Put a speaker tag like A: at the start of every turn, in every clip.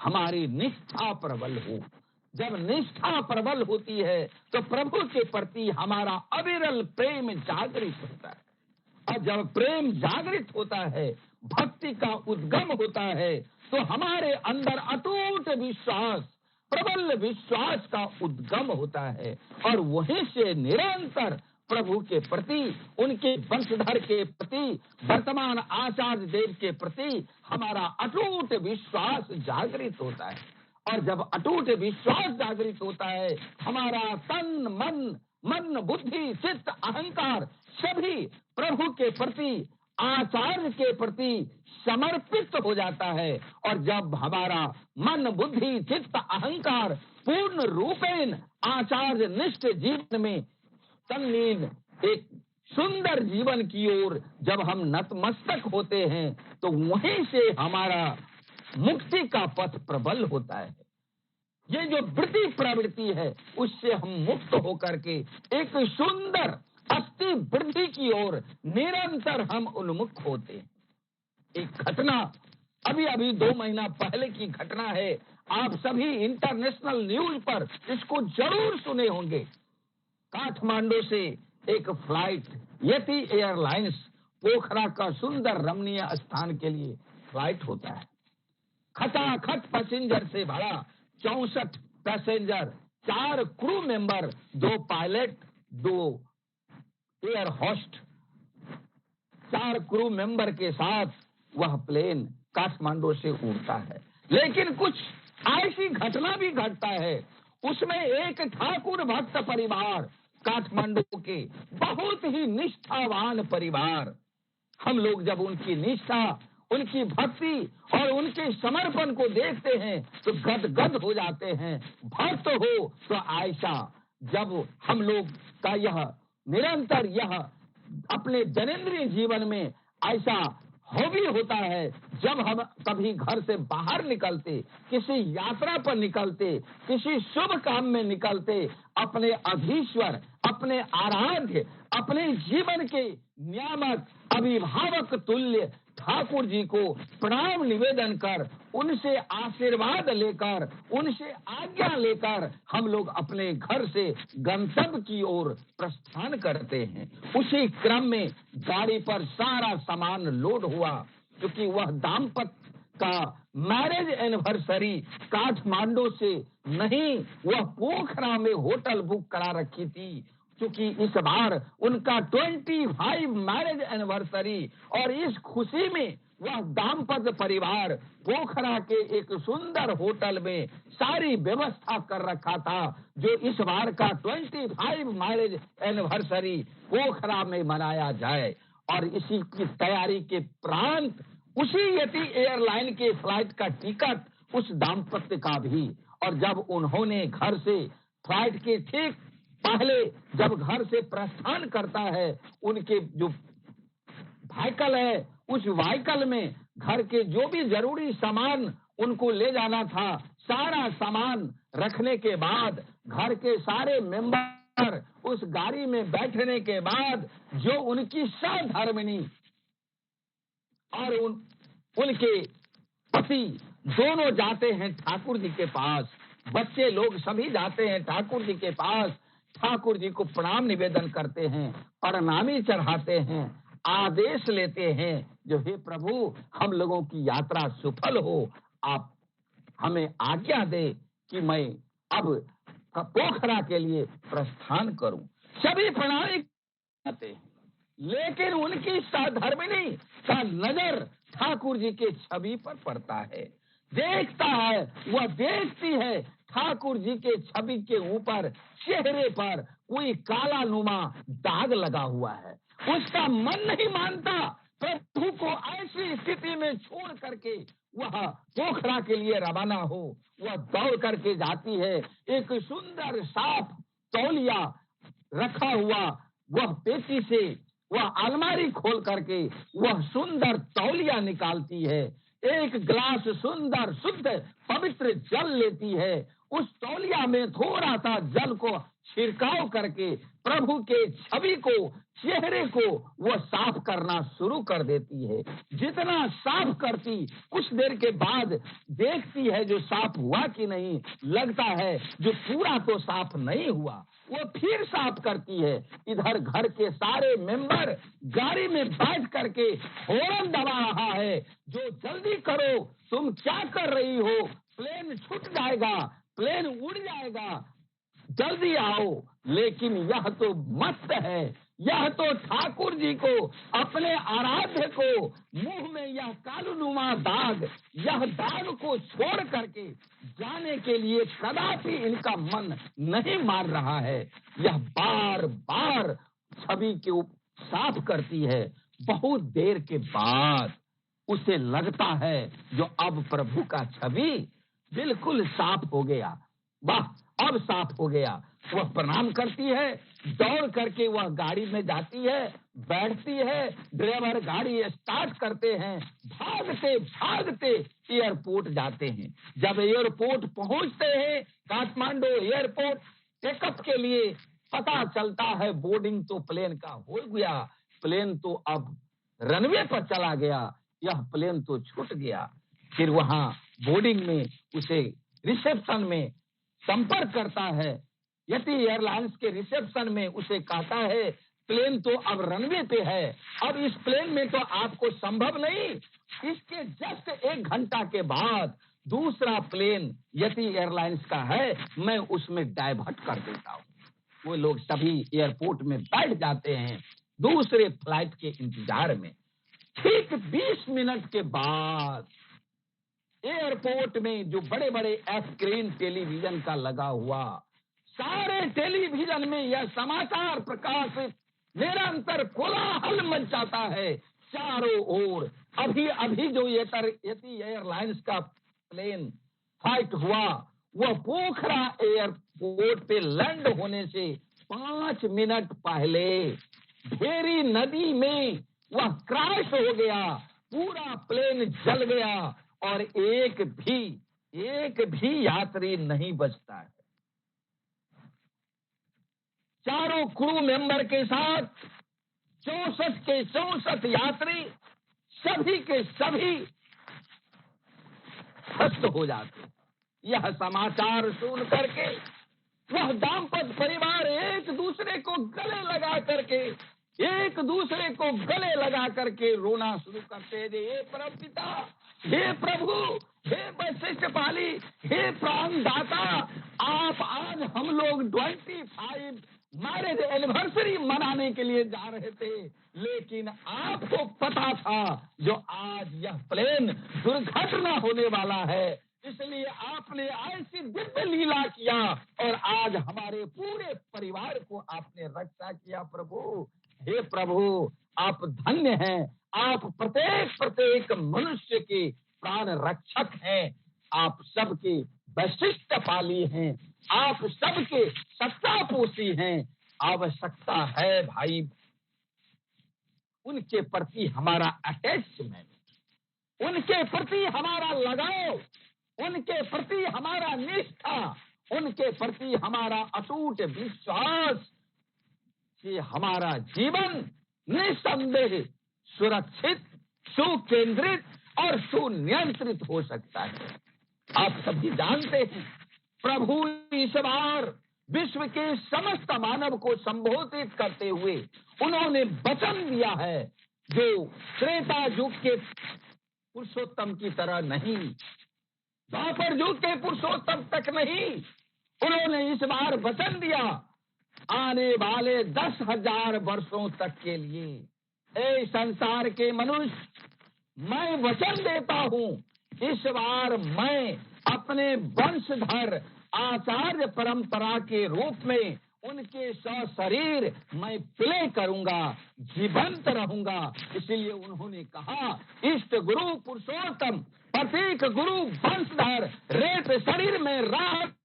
A: हमारी निष्ठा प्रबल हो। जब निष्ठा प्रबल होती है तो प्रभु के प्रति हमारा अविरल प्रेम जागृत होता है, और जब प्रेम जागृत होता है, भक्ति का उद्गम होता है, तो हमारे अंदर अटूट विश्वास, प्रबल विश्वास का उद्गम होता है, और वहीं से निरंतर प्रभु के प्रति, उनके वंशधर के प्रति, वर्तमान आचार्य देव के प्रति हमारा अटूट विश्वास जागृत होता है। और जब अटूट विश्वास जागृत होता है, हमारा तन मन बुद्धि चित्त अहंकार सभी प्रभु के प्रति, आचार्य के प्रति समर्पित हो जाता है। और जब हमारा मन बुद्धि चित्त अहंकार पूर्ण रूपेण आचार्य निष्ठ जीवन में तल्लीन, एक सुंदर जीवन की ओर जब हम नतमस्तक होते हैं, तो वहीं से हमारा मुक्ति का पथ प्रबल होता है। ये जो वृत्ति प्रवृत्ति है, उससे हम मुक्त होकर के एक सुंदर अस्थि वृद्धि की ओर निरंतर हम उन्मुख होते हैं। एक घटना अभी 2 महीना पहले की घटना है, आप सभी इंटरनेशनल न्यूज पर इसको जरूर सुने होंगे। काठमांडू से एक फ्लाइट, यति एयरलाइंस, पोखरा का सुंदर रमणीय स्थान के लिए फ्लाइट होता है। खचाखच पैसेंजर से भरा, 64 passenger, 4 crew member, 2 pilot, 2 air host, 4 crew member के साथ वह प्लेन काठमांडू से उड़ता है। लेकिन कुछ ऐसी घटना भी घटता है, उसमें एक ठाकुर भक्त परिवार, काठमांडू के बहुत ही निष्ठावान परिवार, हम लोग जब उनकी निष्ठा, उनकी भक्ति और उनके समर्पण को देखते हैं तो गदगद हो जाते हैं। भक्त हो तो ऐसा, जब हम लोग का यह निरंतर यह अपने दैनंदिन जीवन में ऐसा हॉबी होता है, जब हम कभी घर से बाहर निकलते, किसी यात्रा पर निकलते, किसी शुभ काम में निकलते, अपने अधीश्वर, अपने आराध्य, अपने जीवन के नियामक अभिभावक तुल्य ठाकुर जी को प्रणाम निवेदन कर, उनसे आशीर्वाद लेकर, उनसे आज्ञा लेकर हम लोग अपने घर से गंतव्य की ओर प्रस्थान करते हैं। उसी क्रम में गाड़ी पर सारा सामान लोड हुआ, क्योंकि वह दाम्पत्य का मैरिज एनिवर्सरी काठमांडू से नहीं, वह पोखरा में होटल बुक करा रखी थी, क्योंकि इस बार उनका 25 मैरिज एनिवर्सरी, और इस खुशी में वह दाम्पत्य परिवार पोखरा के एक सुंदर होटल में सारी व्यवस्था कर रखा था, जो इस बार का 25 मैरिज एनिवर्सरी पोखरा में मनाया जाए। और इसी की तैयारी के प्रांत उसी यति एयरलाइन के फ्लाइट का टिकट उस दाम्पत्य का भी। और जब उन्होंने घर से फ्लाइट के ठीक पहले जब घर से प्रस्थान करता है, उनके जो व्हीकल है, उस व्हीकल में घर के जो भी जरूरी सामान उनको ले जाना था, सारा सामान रखने के बाद, घर के सारे मेंबर उस गाड़ी में बैठने के बाद, जो उनकी सहधर्मिणी और उनके पति दोनों जाते हैं ठाकुर जी के पास, बच्चे लोग सभी जाते हैं ठाकुर जी के पास, ठाकुर जी को प्रणाम निवेदन करते हैं, प्रणामी चढ़ाते हैं, आदेश लेते हैं, जो हे प्रभु हम लोगों की यात्रा सफल हो, आप हमें आज्ञा दे कि मैं अब पोखरा के लिए प्रस्थान करूं। सभी प्रणामी करते हैं, लेकिन उनकी सहधर्मिणी का नजर ठाकुर जी के छवि पर पड़ता है, देखता है, वह देखती है ठाकुर जी के छवि के ऊपर चेहरे पर कोई काला नुमा दाग लगा हुआ है। उसका मन नहीं मानता प्रभु को ऐसी स्थिति में छोड़ करके वह पोखरा के लिए रवाना हो। वह दौड़ करके जाती है, एक सुंदर साफ तौलिया रखा हुआ, वह पेटी से वह अलमारी खोल करके वह सुंदर तौलिया निकालती है, एक गिलास सुंदर शुद्ध पवित्र जल लेती है, उस तौलिया में थोड़ा सा जल को छिड़काव करके प्रभु के छवि को, चेहरे को वो साफ करना शुरू कर देती है। जितना साफ करती, कुछ देर के बाद देखती है जो साफ हुआ कि नहीं, लगता है जो पूरा तो साफ नहीं हुआ, वो फिर साफ करती है। इधर घर के सारे मेंबर गाड़ी में बैठ करके हॉर्न दबा रहा है, जो जल्दी करो, तुम क्या कर रही हो, प्लेन छूट जाएगा, प्लेन उड़ जाएगा, जल्दी आओ। लेकिन यह तो मस्त है, यह तो ठाकुर जी को, अपने आराध्य को मुंह में यह कालूनुमा दाग, यह दाग को छोड़ करके जाने के लिए कदापि इनका मन नहीं मार रहा है। यह बार बार छवि को साफ करती है। बहुत देर के बाद उसे लगता है जो अब प्रभु का छवि बिल्कुल साफ हो गया, वाह अब साफ हो गया। वह प्रणाम करती है, दौड़ करके वह गाड़ी में जाती है, बैठती है, ड्राइवर गाड़ी स्टार्ट करते हैं, भागते भागते एयरपोर्ट जाते हैं। जब एयरपोर्ट पहुंचते हैं, काठमांडू एयरपोर्ट टेकअप के लिए, पता चलता है बोर्डिंग तो प्लेन का हो गया, प्लेन तो अब रनवे पर चला गया, यह प्लेन तो छूट गया। फिर वहां बोर्डिंग में उसे रिसेप्शन में संपर्क करता है, यति एयरलाइंस के रिसेप्शन में उसे कहता है प्लेन तो अब रनवे पे है, अब इस प्लेन में तो आपको संभव नहीं, इसके जस्ट 1 घंटा के बाद दूसरा प्लेन यति एयरलाइंस का है, मैं उसमें डाइवर्ट कर देता हूँ। वो लोग सभी एयरपोर्ट में बैठ जाते हैं दूसरे फ्लाइट के इंतजार में। ठीक 20 मिनट के बाद एयरपोर्ट में जो बड़े बड़े स्क्रीन टेलीविजन का लगा हुआ, सारे टेलीविजन में यह समाचार प्रकाशित, निरंतर कोलाहल मच जाता है चारों ओर। अभी अभी जो यति एयरलाइंस का प्लेन फाइट हुआ, वह पोखरा एयरपोर्ट पे लैंड होने से 5 मिनट पहले भेरी नदी में वह क्रैश हो गया, पूरा प्लेन जल गया और एक भी यात्री नहीं बचता है। चारों क्रू मेंबर के साथ 64 के 64 यात्री सभी के सभी ध्वस्त हो जाते। यह समाचार सुन करके वह दाम्पत्य परिवार एक दूसरे को गले लगा करके रोना शुरू करते हैं। हे परम पिता, हे प्रभु, हे वशिष्ठ पाली, हे प्राण दाता, आप आज हम लोग 25 मैरिज एनिवर्सरी मनाने के लिए जा रहे थे, लेकिन आपको पता था जो आज यह प्लेन दुर्घटना होने वाला है, इसलिए आपने ऐसी दिव्य लीला किया और आज हमारे पूरे परिवार को आपने रक्षा किया। प्रभु, हे प्रभु, आप धन्य हैं, आप प्रत्येक मनुष्य के प्राण रक्षक हैं, आप सबके वशिष्ठ पाली हैं, आप सबके सत्तापोषी हैं। आवश्यकता है भाई उनके प्रति हमारा अटैचमेंट, उनके प्रति हमारा लगाव, उनके प्रति हमारा निष्ठा, उनके प्रति हमारा अटूट विश्वास कि हमारा जीवन निसंदेह सुरक्षित, सुकेंद्रित और सुनियंत्रित हो सकता है। आप सभी जानते हैं प्रभु इस बार विश्व के समस्त मानव को संबोधित करते हुए उन्होंने वचन दिया है, जो त्रेता युग के पुरुषोत्तम की तरह नहीं, द्वापर युग के पुरुषोत्तम तक नहीं, उन्होंने इस बार वचन दिया आने वाले 10,000 वर्षों तक के लिए, ए संसार के मनुष्य, मैं वचन देता हूँ, इस बार मैं अपने वंशधर आचार्य परंपरा के रूप में उनके शरीर मैं प्ले करूंगा, जीवंत रहूंगा। इसलिए उन्होंने कहा इष्ट गुरु पुरुषोत्तम प्रतीक गुरु वंशधर रेत शरीर में राहत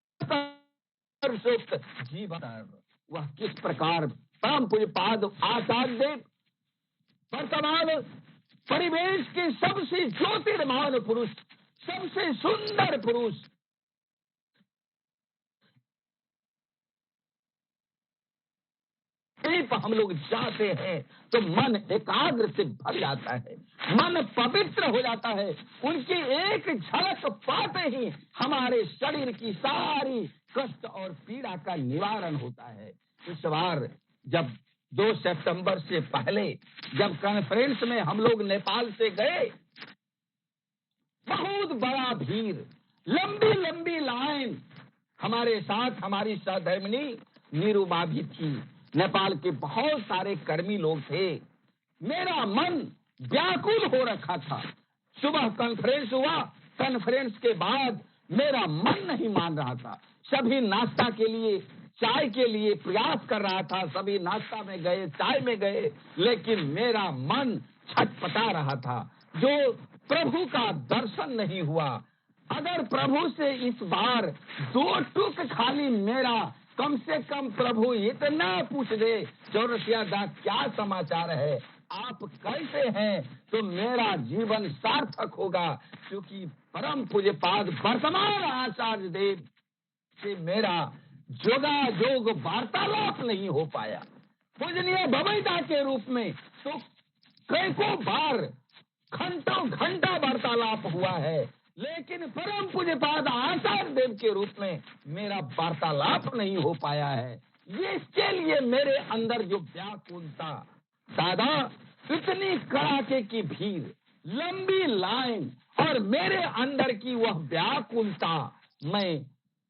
A: जीवन। वह किस प्रकार परम पूज्यपाद आचार्य देव वर्तमान परिवेश के सबसे ज्योतिर्मान पुरुष, सबसे सुंदर पुरुष, समीप हम लोग जाते हैं तो मन एकाग्र से भर जाता है, मन पवित्र हो जाता है। उनकी एक झलक पाते ही हमारे शरीर की सारी कष्ट और पीड़ा का निवारण होता है। इस बार जब 2 सितंबर से पहले जब कॉन्फ्रेंस में हम लोग नेपाल से गए, बहुत बड़ा भीड़, लंबी लंबी लाइन, हमारे साथ हमारी सहधर्मिणी नीरूबा भी थी, नेपाल के बहुत सारे कर्मी लोग थे। मेरा मन व्याकुल हो रखा था। सुबह कॉन्फ्रेंस हुआ, कॉन्फ्रेंस के बाद मेरा मन नहीं मान रहा था। सभी नाश्ता के लिए, चाय के लिए प्रयास कर रहा था, सभी नाश्ता में गए, चाय में गए, लेकिन मेरा मन छटपटा रहा था। जो प्रभु का दर्शन नहीं हुआ। अगर प्रभु से इस बार 2 टूक खाली मेरा कम से कम प्रभु इतना पूछ दे, चौरसिया दा क्या समाचार है, आप कैसे हैं, तो मेरा जीवन सार्थक होगा। क्योंकि परम पूज्यपाद वर्तमान आचार्य देव से मेरा जोगाजोग वार्तालाप नहीं हो पाया। पूजनीय बबैदा के रूप में तो कई बार घंटों घंटा वार्तालाप हुआ है, लेकिन परम पूज्यपाद आचार्य देव के रूप में मेरा वार्तालाप नहीं हो पाया है। ये इसके लिए मेरे अंदर जो व्याकुलता, दादा इतनी कड़ाके की भीड़, लंबी लाइन और मेरे अंदर की वह व्याकुलता, मैं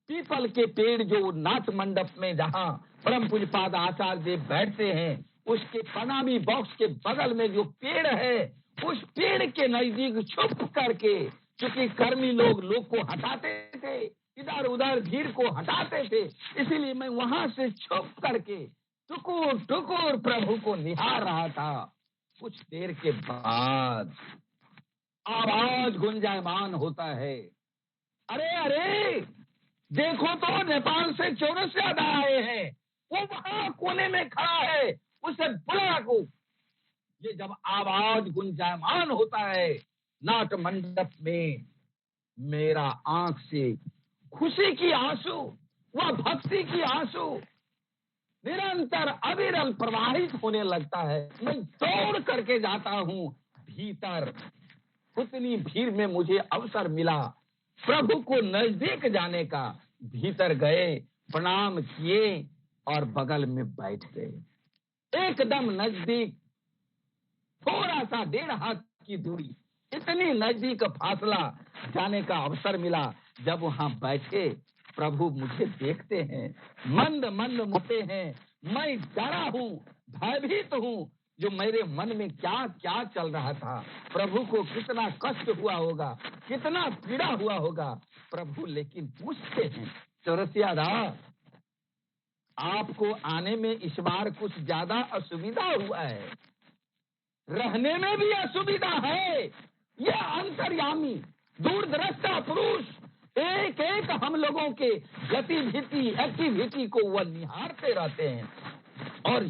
A: पीपल के पेड़ जो नाथ मंडप में जहाँ परम पूज्यपाद आचार्य देव बैठते हैं, उसके प्रणामी बॉक्स के बगल में जो पेड़ है, उस पेड़ के नजदीक छुप करके, क्योंकि कर्मी लोग को हटाते थे, इधर उधर भीड़ को हटाते थे, इसीलिए मैं वहां से छुप करके टुकुर टुकुर प्रभु को निहार रहा था। कुछ देर के बाद आवाज गुंजायमान होता है, अरे अरे देखो तो नेपाल से चौरसिया दा आए हैं, वो वहां कोने में खड़ा है, उसे बुला को। ये जब आवाज गुंजायमान होता है नाट मंडप में, मेरा आंख से खुशी की आंसू, वह भक्ति की आंसू निरंतर अविरल प्रवाहित होने लगता है। मैं दौड़ करके जाता हूँ भीतर। उतनी भीड़ में मुझे अवसर मिला प्रभु को नजदीक जाने का। भीतर गए, प्रणाम किए और बगल में बैठ गए। एकदम नजदीक, थोड़ा सा 1.5 हाथ की दूरी, इतनी नजदीक फासला जाने का अवसर मिला। जब वहां बैठे, प्रभु मुझे देखते हैं, मंद मंद मुड़ते हैं। मैं डरा हूँ, भयभीत हूँ, जो मेरे मन में क्या क्या चल रहा था। प्रभु को कितना कष्ट हुआ होगा, कितना पीड़ा हुआ होगा। प्रभु लेकिन पूछते हैं, चौरसिया दा आपको आने में इस बार कुछ ज्यादा असुविधा हुआ है, रहने में भी असुविधा है। यह अंतर्यामी दूरदृष्टा पुरुष एक एक हम लोगों के गतिविधि एक्टिविटी को वह निहारते रहते हैं। और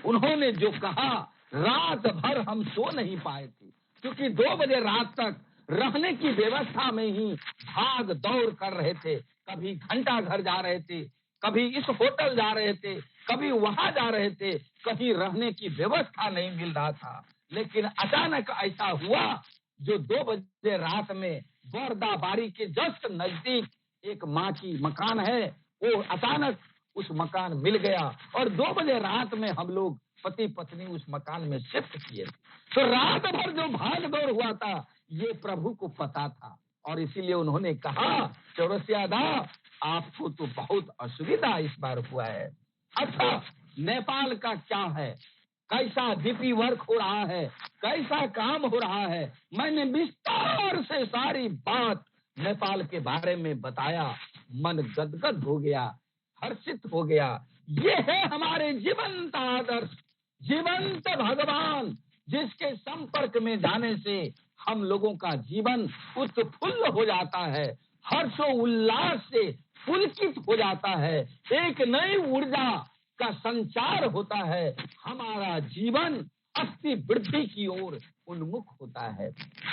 A: उन्होंने जो कहा, रात भर हम सो नहीं पाए थे, क्योंकि 2 बजे रात तक रहने की व्यवस्था में ही भाग दौड़ कर रहे थे। कभी घंटा घर जा रहे थे, कभी इस होटल जा रहे थे, कभी वहां जा रहे थे, कहीं रहने की व्यवस्था नहीं मिल रहा था। लेकिन अचानक ऐसा हुआ, जो 2 बजे रात में बरदा बारी के जस्ट नजदीक एक माँ की मकान है, वो अचानक उस मकान मिल गया और 2 बजे रात में हम लोग पति पत्नी उस मकान में शिफ्ट किए। तो रात भर जो भाग दौड़ हुआ था, ये प्रभु को पता था और इसीलिए उन्होंने कहा, चौरसिया दा आपको तो बहुत असुविधा इस बार हुआ है। अच्छा, नेपाल का क्या है, कैसा डीपी वर्क हो रहा है, कैसा काम हो रहा है, मैंने विस्तार से सारी बात नेपाल के बारे में बताया। मन गदगद हो गया, हर्षित हो गया। ये है हमारे जीवंत आदर्श, जीवंत भगवान, जिसके संपर्क में जाने से हम लोगों का जीवन उत्फुल्ल हो जाता है, हर्षो उल्लास से पुलकित हो जाता है, एक नई ऊर्जा का संचार होता है, हमारा जीवन अस्थि वृद्धि की ओर उन्मुख होता है।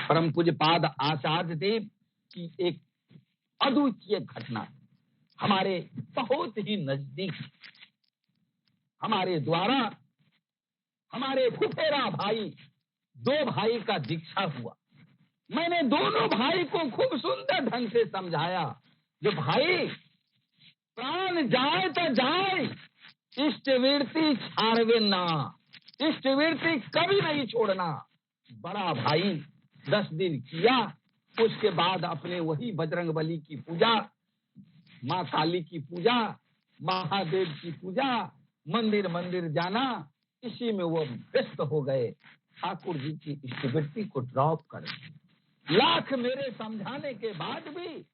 A: परम पूज्यपाद आचार्य देव की एक अद्वितीय घटना हमारे बहुत ही नजदीक, हमारे द्वारा हमारे फुफेरा भाई, 2 भाई का दीक्षा हुआ। मैंने दोनों भाई को खूब सुंदर ढंग से समझाया, जो भाई प्राण जाए तो जाए, इष्टवृत्ति छाड़वे ना, इष्टवृत्ति कभी नहीं छोड़ना। बड़ा भाई 10 दिन किया, उसके बाद अपने वही बजरंगबली की पूजा, माँ काली की पूजा, महादेव की पूजा, मंदिर मंदिर जाना, इसी में वो व्यस्त हो गए। ठाकुर जी की इष्टवृत्ति को ड्रॉप कर, लाख मेरे समझाने के बाद भी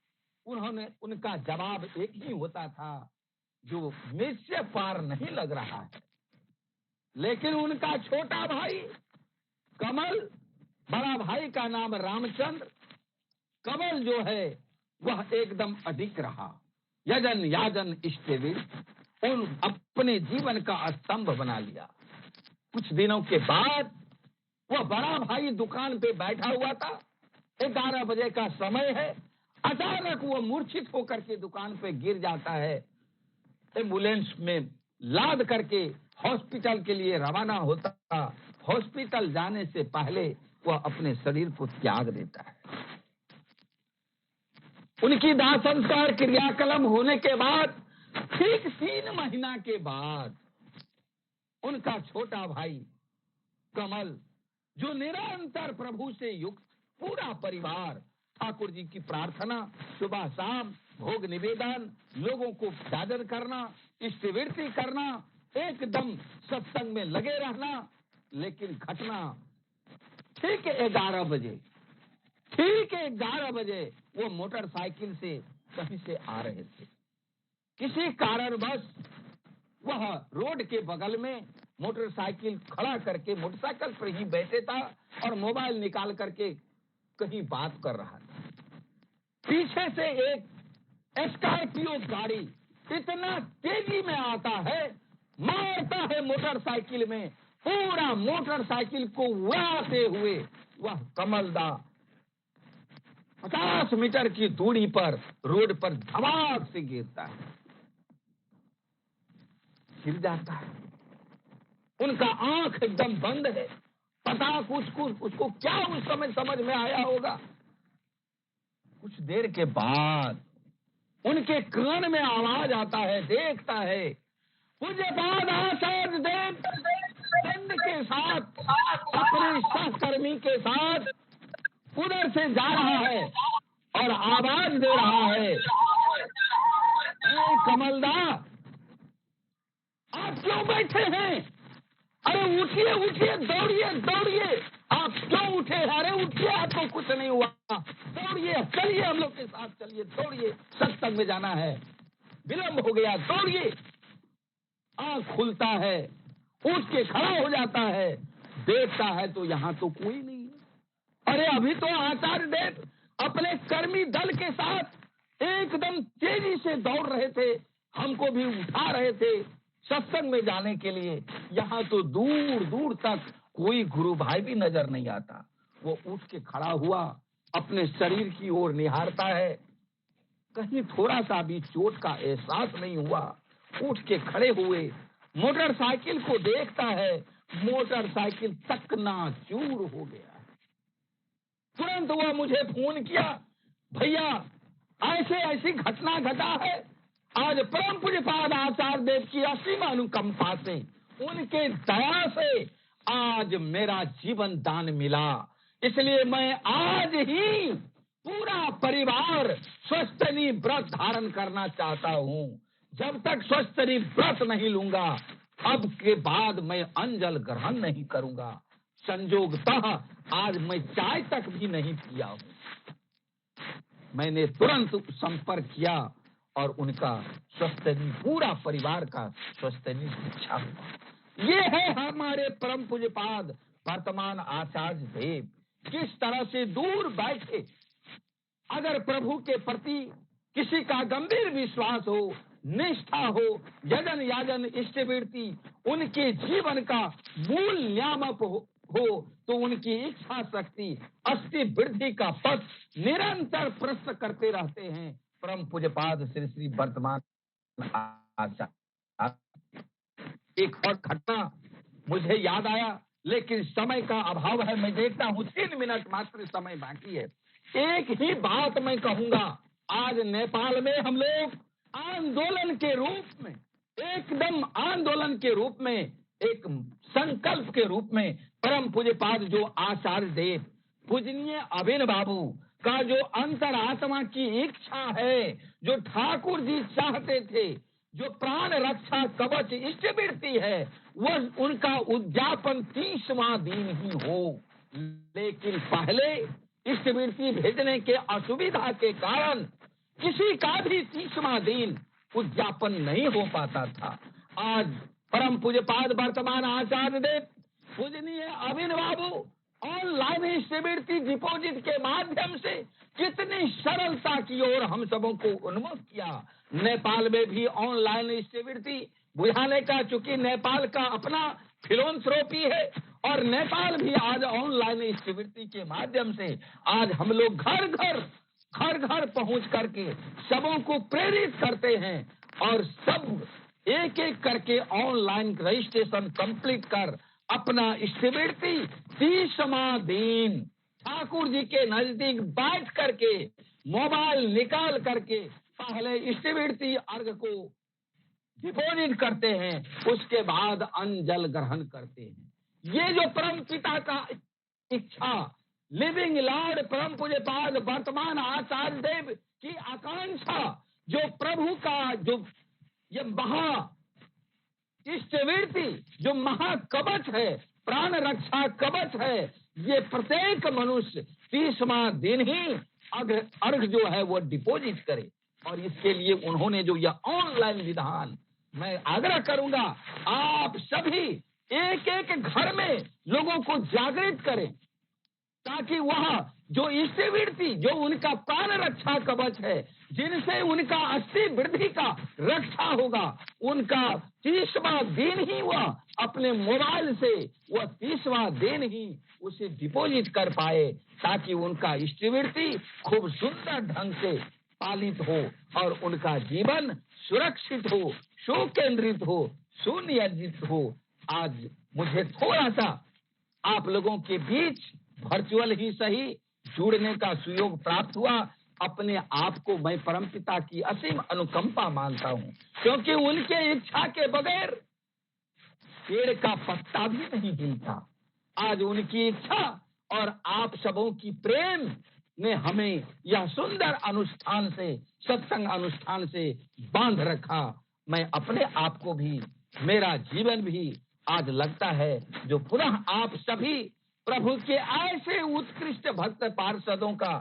A: उनका जवाब एक ही होता था, जो मुझसे पार नहीं लग रहा है। लेकिन उनका छोटा भाई कमल, बड़ा भाई का नाम रामचंद्र, कमल जो है वह एकदम अडिग रहा। यजन याजन इष्टवृत्ति उन अपने जीवन का स्तंभ बना लिया। कुछ दिनों के बाद वह बड़ा भाई दुकान पे बैठा हुआ था, 11 बजे का समय है, अचानक वो मूर्छित होकर के दुकान पे गिर जाता है। एम्बुलेंस में लाद करके हॉस्पिटल के लिए रवाना होता। हॉस्पिटल जाने से पहले वह अपने शरीर को त्याग देता है। उनकी दाह संस्कार क्रियाकर्म होने के बाद ठीक 3 महीना के बाद उनका छोटा भाई कमल, जो निरंतर प्रभु से युक्त पूरा परिवार, ठाकुर जी की प्रार्थना, सुबह शाम भोग निवेदन, लोगों को जागर करना, इष्टवृत्ति करना, एकदम सत्संग में लगे रहना। लेकिन घटना ठीक 11 बजे, ठीक 11 बजे वो मोटरसाइकिल से कहीं से आ रहे थे। किसी कारणवश वह रोड के बगल में मोटरसाइकिल खड़ा करके मोटरसाइकिल पर ही बैठे था और मोबाइल निकाल करके कहीं बात कर रहा था। पीछे से एक स्कॉर्पियो गाड़ी इतना तेजी में आता है, मारता है मोटरसाइकिल में, पूरा मोटरसाइकिल को उड़ाते हुए वह कमलदा 50 मीटर की दूरी पर रोड पर धमाक से गिरता है, गिर जाता है। उनका आंख एकदम बंद है, पता उसको क्या उस समय समझ में आया होगा। कुछ देर के बाद उनके कान में आवाज आता है, देखता है पूज्य पाद आचार्य देव दंड के साथ अपने सहकर्मी के साथ उधर से जा रहा है और आवाज दे रहा है, कमलदा आप क्यों बैठे हैं? अरे उठिए उठिए, दौड़िए दौड़िए, आप क्यों उठे? अरे उठिए, आपको कुछ नहीं हुआ, दौड़िए, चलिए हम लोग के साथ चलिए, दौड़िए, सत्संग में जाना है, विलंब हो गया, दौड़िए। आंख खुलता है, उठ के खड़ा हो जाता है, देखता है तो यहाँ तो कोई नहीं है। अरे अभी तो आचार्य देव अपने कर्मी दल के साथ एकदम तेजी से दौड़ रहे थे, हमको भी उठा रहे थे सत्संग में जाने के लिए। यहाँ तो दूर दूर तक कोई गुरु भाई भी नजर नहीं आता। वो उठ के खड़ा हुआ, अपने शरीर की ओर निहारता है, कहीं थोड़ा सा भी चोट का एहसास नहीं हुआ। उठ के खड़े हुए मोटरसाइकिल को देखता है, मोटरसाइकिल चकनाचूर हो गया। तुरंत वह मुझे फोन किया, भैया ऐसे ऐसी घटना घटा है, आज परम पूज्यपाद आचार्य देव की असीम अनुकंपा से, उनके दया से आज मेरा जीवन दान मिला, इसलिए मैं आज ही पूरा परिवार स्वस्थनी व्रत धारण करना चाहता हूँ। जब तक स्वस्थनी व्रत नहीं लूंगा, अब के बाद मैं अंजल ग्रहण नहीं करूंगा। संजोगतः आज मैं चाय तक भी नहीं पिया हूँ। मैंने तुरंत संपर्क किया और उनका स्वस्थनी, पूरा परिवार का स्वस्थनी शिक्षा हुआ। ये है हमारे परम पूज्यपाद वर्तमान आचार्य देव, किस तरह से दूर बैठे, अगर प्रभु के प्रति किसी का गंभीर विश्वास हो, निष्ठा हो, यजन याजन इष्टवृत्ति उनके जीवन का मूल नियामक हो तो उनकी इच्छा शक्ति अस्थि वृद्धि का पथ निरंतर प्रश्न करते रहते हैं परम पूज्यपाद श्री श्री वर्तमान आचार्य। एक और घटना मुझे याद आया, लेकिन समय का अभाव है। मैं देखता हूँ 3 मिनट मात्र समय बाकी है। एक ही बात मैं कहूंगा, आज नेपाल में हम लोग आंदोलन के रूप में, एकदम आंदोलन के रूप में, एक संकल्प के रूप में परम पूज्यपाद जो आचार्य देव पूजनीय अभिन बाबू का जो अंतरात्मा की इच्छा है, जो ठाकुर जी चाहते थे, जो प्राण रक्षा कवच इष्टवृत्ति है, वह उनका उद्यापन 30वां दिन ही हो। लेकिन पहले इष्टवृत्ति भेजने के असुविधा के कारण किसी का भी 30वां दिन उद्यापन नहीं हो पाता था। आज परम पूज्यपाद वर्तमान आचार्य देव पूजनीय अभिन बाबू ऑनलाइन इष्टवृत्ति डिपॉजिट के माध्यम से कितनी सरलता की ओर हम सबों को उन्मुख किया। नेपाल में भी ऑनलाइन इष्टवृत्ति बुझाने का, चूंकि नेपाल का अपना फिलोंथ्रोपी है, और नेपाल भी आज ऑनलाइन इष्टवृत्ति के माध्यम से आज हम लोग घर घर पहुंच करके सबों को प्रेरित करते हैं, और सब एक एक करके ऑनलाइन रजिस्ट्रेशन कंप्लीट कर अपना इष्टवृत्ति 30वां दिन ठाकुर जी के नजदीक बैठ करके मोबाइल निकाल करके पहले इष्टवृत्ति अर्घ को डिपॉजिट करते हैं, उसके बाद अंजल ग्रहण करते हैं। ये जो परम पिता का इच्छा, लिविंग लॉर्ड परम पूज्यपाद वर्तमान आचार्य देव की आकांक्षा, जो प्रभु का जो ये महा इष्टवृत्ति, जो महाकवच है, प्राण रक्षा कवच है, ये प्रत्येक मनुष्य 30वां दिन ही अर्घ जो है वो डिपॉजिट करे। और इसके लिए उन्होंने जो यह ऑनलाइन विधान, मैं आग्रह करूंगा आप सभी एक एक घर में लोगों को जागृत करें, ताकि वह जो इष्टवृत्ति, जो उनका प्राण रक्षा कवच है, जिनसे उनका 80 वृद्धि का रक्षा होगा, उनका 30वां दिन ही वह अपने मोबाइल से वह 30वां दिन ही उसे डिपॉजिट कर पाए, ताकि उनका इष्टवृत्ति खूब सुंदर ढंग से पालित हो और उनका जीवन सुरक्षित हो, सुकेंद्रित हो, सुनियोजित हो। आज मुझे थोड़ा सा आप लोगों के बीच वर्चुअल ही सही जुड़ने का सुयोग प्राप्त हुआ। अपने आप को मैं परमपिता की असीम अनुकंपा मानता हूँ, क्योंकि उनके इच्छा के बगैर पेड़ का पत्ता भी नहीं हिलता। आज उनकी इच्छा और आप सबों की प्रेम ने हमें यह सुंदर अनुष्ठान से, सत्संग अनुष्ठान से बांध रखा। मैं अपने आप को भी, मेरा जीवन भी आज लगता है, जो पुनः आप सभी प्रभु के ऐसे उत्कृष्ट भक्त पार्षदों का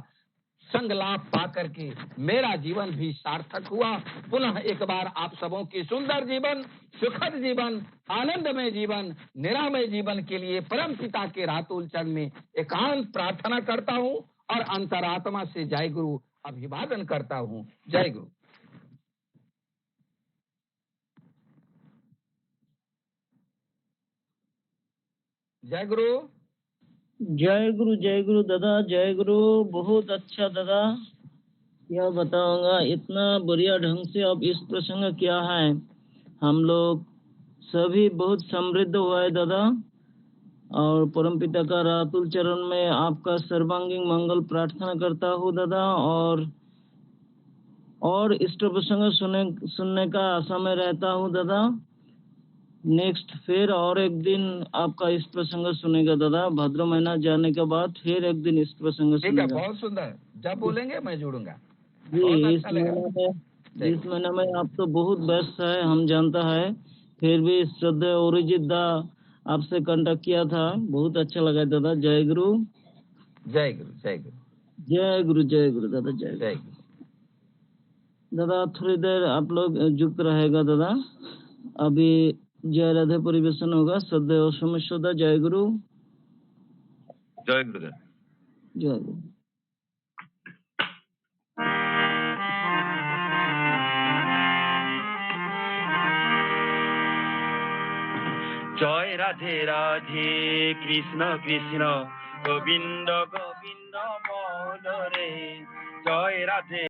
A: संग लाभ पा करके मेरा जीवन भी सार्थक हुआ। पुनः एक बार आप सबों के सुंदर जीवन, सुखद जीवन, आनंदमय जीवन, निरामय जीवन के लिए परम पिता के रातुल चरण में एकांत प्रार्थना करता हूँ और अंतरात्मा से जय गुरु अभिवादन करता हूँ। जय गुरु। जय गुरु।
B: जय गुरु दादा, जय गुरु। बहुत अच्छा दादा, क्या बताऊंगा, इतना बढ़िया ढंग से अब इस प्रसंग क्या है, हम लोग सभी बहुत समृद्ध हुआ है दादा। और परमपिता का रातुल चरण में आपका सर्वांगीण मंगल प्रार्थना करता हूँ दादा। और इष्ट प्रसंग सुनने का आशा में रहता हूँ दादा। नेक्स्ट फिर और एक दिन आपका इस प्रसंग सुनेगा दादा। भाद्र महीना जाने के बाद फिर एक दिन इस प्रसंग सुनेगा।
A: बहुत सुंदर, जब बोलेंगे मैं जुड़ूंगा
B: जी। इस महीने में आप तो बहुत व्यस्त है, हम जानता है, फिर भी श्रद्धेय अरिजीत दा आपसे कांटेक्ट किया था, बहुत अच्छा लगा दादा। जय गुरु।
A: जय गुरु। जय गुरु।
B: जय गुरु। जय गुरु दादा। जय गुरु दादा। थोड़ी देर आप लोग जुक्त रहेगा दादा। अभी जय राधे परिवेशन होगा। श्रद्धेय सोमेश्वर। जय गुरु।
C: जय गुरुदेव।
B: जय गुरु।
C: जय राधे राधे कृष्ण कृष्ण गोविंद गोविंद बोल रे। जय राधे।